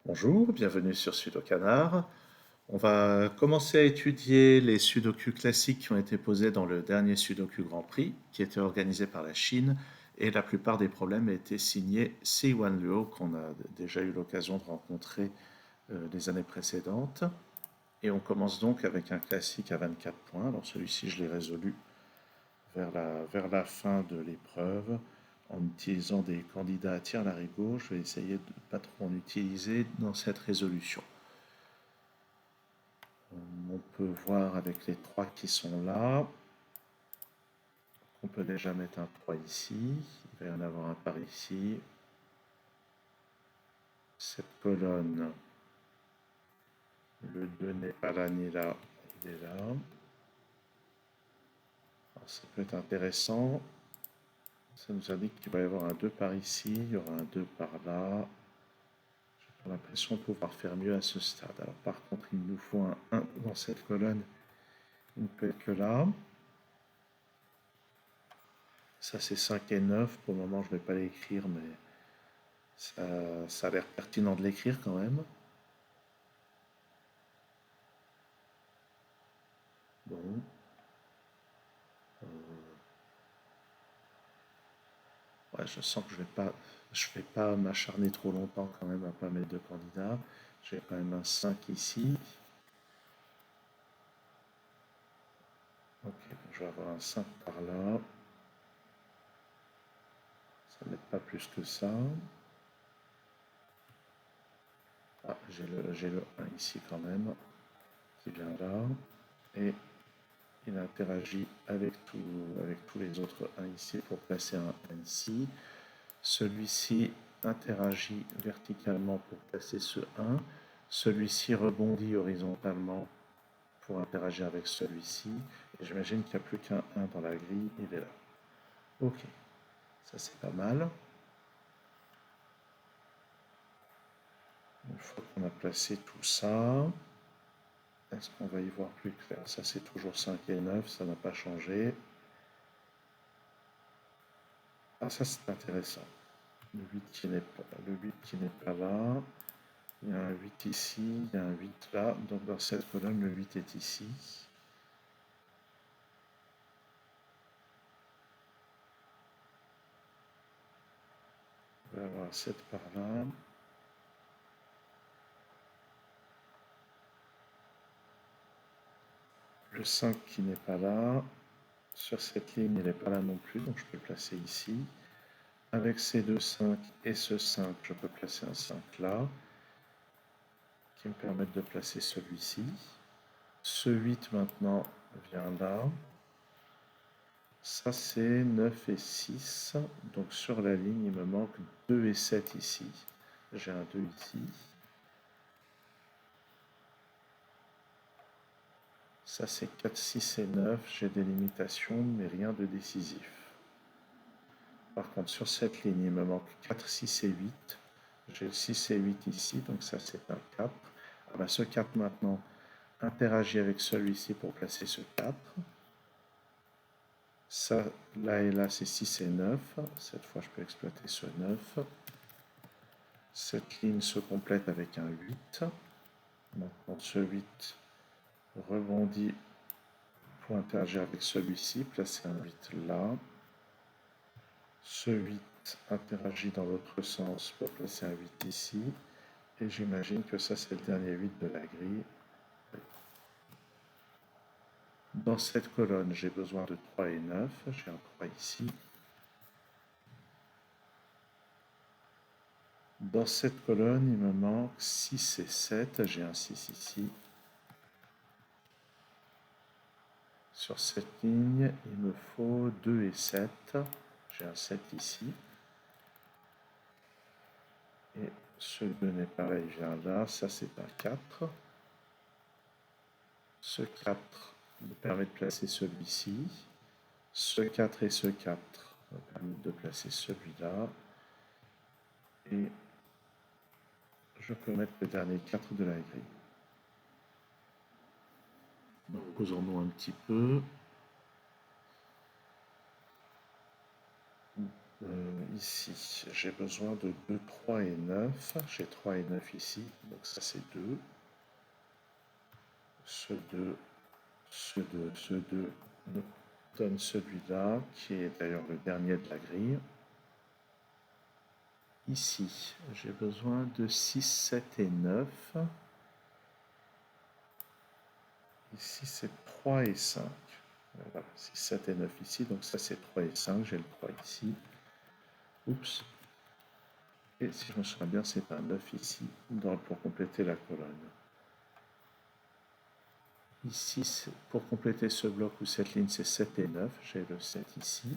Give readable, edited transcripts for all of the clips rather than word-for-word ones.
Bonjour, bienvenue sur Sudokanar. On va commencer à étudier les sudoku classiques qui ont été posés dans le dernier Sudoku Grand Prix, qui était organisé par la Chine, et la plupart des problèmes étaient signés Si-Wan Luo, qu'on a déjà eu l'occasion de rencontrer les années précédentes. Et on commence donc avec un classique à 24 points. Alors celui-ci, je l'ai résolu vers la fin de l'épreuve en utilisant des candidats à tir larigot. Je vais essayer de ne pas trop en utiliser dans cette résolution. On peut voir avec les trois qui sont là. On peut déjà mettre un 3 ici. Il va y en avoir un par ici. Cette colonne, le 2 n'est pas là ni là, il est là. Alors, ça peut être intéressant. Ça nous indique qu'il va y avoir un 2 par ici, il y aura un 2 par là. J'ai l'impression de pouvoir faire mieux à ce stade. Alors par contre, il nous faut un 1 dans cette colonne. Il ne peut être que là. Ça c'est 5 et 9. Pour le moment, je ne vais pas l'écrire, mais ça a l'air pertinent de l'écrire quand même. Bon. Ouais, je sens que je vais pas m'acharner trop longtemps quand même à pas mettre de candidat. J'ai quand même un 5 ici. Ok, je vais avoir un 5 par là. Ça n'aide pas plus que ça. Ah, j'ai le 1 ici quand même, qui vient là. Et il interagit avec tous les autres 1 ici pour placer un 1 ici. Celui-ci interagit verticalement pour placer ce 1. Celui-ci rebondit horizontalement pour interagir avec celui-ci. Et j'imagine qu'il n'y a plus qu'un 1 dans la grille, il est là. Ok, ça c'est pas mal. Une fois qu'on a placé tout ça, est-ce qu'on va y voir plus clair? Ça c'est toujours 5 et 9, ça n'a pas changé. Ah ça c'est intéressant. Le 8 qui n'est pas là. Il y a un 8 ici, il y a un 8 là. Donc dans cette colonne, le 8 est ici. On va avoir 7 par là. Le 5 qui n'est pas là. Sur cette ligne, il n'est pas là non plus, donc je peux le placer ici. Avec ces deux 5 et ce 5, je peux placer un 5 là, qui me permettent de placer celui-ci. Ce 8 maintenant vient là. Ça c'est 9 et 6. Donc sur la ligne, il me manque 2 et 7 ici. J'ai un 2 ici. Ça c'est 4, 6 et 9. J'ai des limitations, mais rien de décisif. Par contre, sur cette ligne, il me manque 4, 6 et 8. J'ai le 6 et 8 ici, donc ça c'est un 4. Ah bah, ce 4 maintenant interagit avec celui-ci pour placer ce 4. Ça, là et là, c'est 6 et 9. Cette fois, je peux exploiter ce 9. Cette ligne se complète avec un 8. Maintenant, ce 8 rebondit pour interagir avec celui-ci, placer un 8 là. Ce 8 interagit dans l'autre sens pour placer un 8 ici. Et j'imagine que ça, c'est le dernier 8 de la grille. Dans cette colonne, j'ai besoin de 3 et 9. J'ai un 3 ici. Dans cette colonne, il me manque 6 et 7. J'ai un 6 ici. Sur cette ligne, il me faut 2 et 7. J'ai un 7 ici. Et ce 2 n'est pas là, il vient là. Ça, c'est un 4. Ce 4 me permet de placer celui-ci. Ce 4 et ce 4 me permettent de placer celui-là. Et je peux mettre le dernier 4 de la grille. Donc, posons-nous un petit peu. Ici, j'ai besoin de 2, 3 et 9. J'ai 3 et 9 ici, donc ça c'est 2. Ce 2, ce 2, ce 2 nous donne celui-là, qui est d'ailleurs le dernier de la grille. Ici, j'ai besoin de 6, 7 et 9. Ici, c'est 3 et 5. Voilà, 6, 7 et 9 ici, donc ça c'est 3 et 5, j'ai le 3 ici. Oups. Et si je me souviens bien, c'est un 9 ici, pour compléter la colonne. Ici, pour compléter ce bloc ou cette ligne, c'est 7 et 9. J'ai le 7 ici.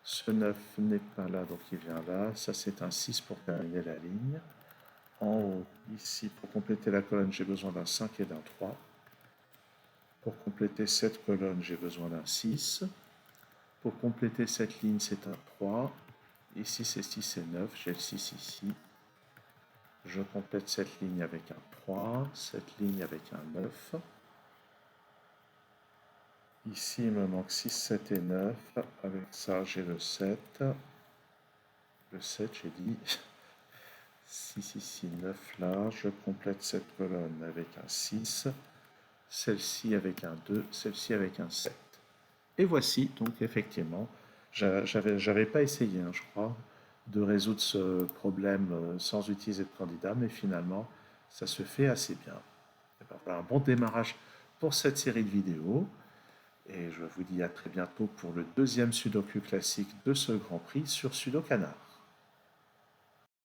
Ce 9 n'est pas là, donc il vient là. Ça, c'est un 6 pour terminer la ligne. En haut, ici, pour compléter la colonne, j'ai besoin d'un 5 et d'un 3. Pour compléter cette colonne, j'ai besoin d'un 6. Pour compléter cette ligne, c'est un 3. Ici, c'est 6 et 9. J'ai le 6 ici. Je complète cette ligne avec un 3. Cette ligne avec un 9. Ici, il me manque 6, 7 et 9. Avec ça, j'ai le 7. Le 7, j'ai dit. 6 ici, 9 là. Je complète cette colonne avec un 6. Celle-ci avec un 2. Celle-ci avec un 7. Et voici, donc effectivement, j'avais pas essayé, hein, je crois, de résoudre ce problème sans utiliser de candidat, mais finalement, ça se fait assez bien. Et ben voilà un bon démarrage pour cette série de vidéos. Et je vous dis à très bientôt pour le deuxième Sudoku classique de ce Grand Prix sur Sudokanar.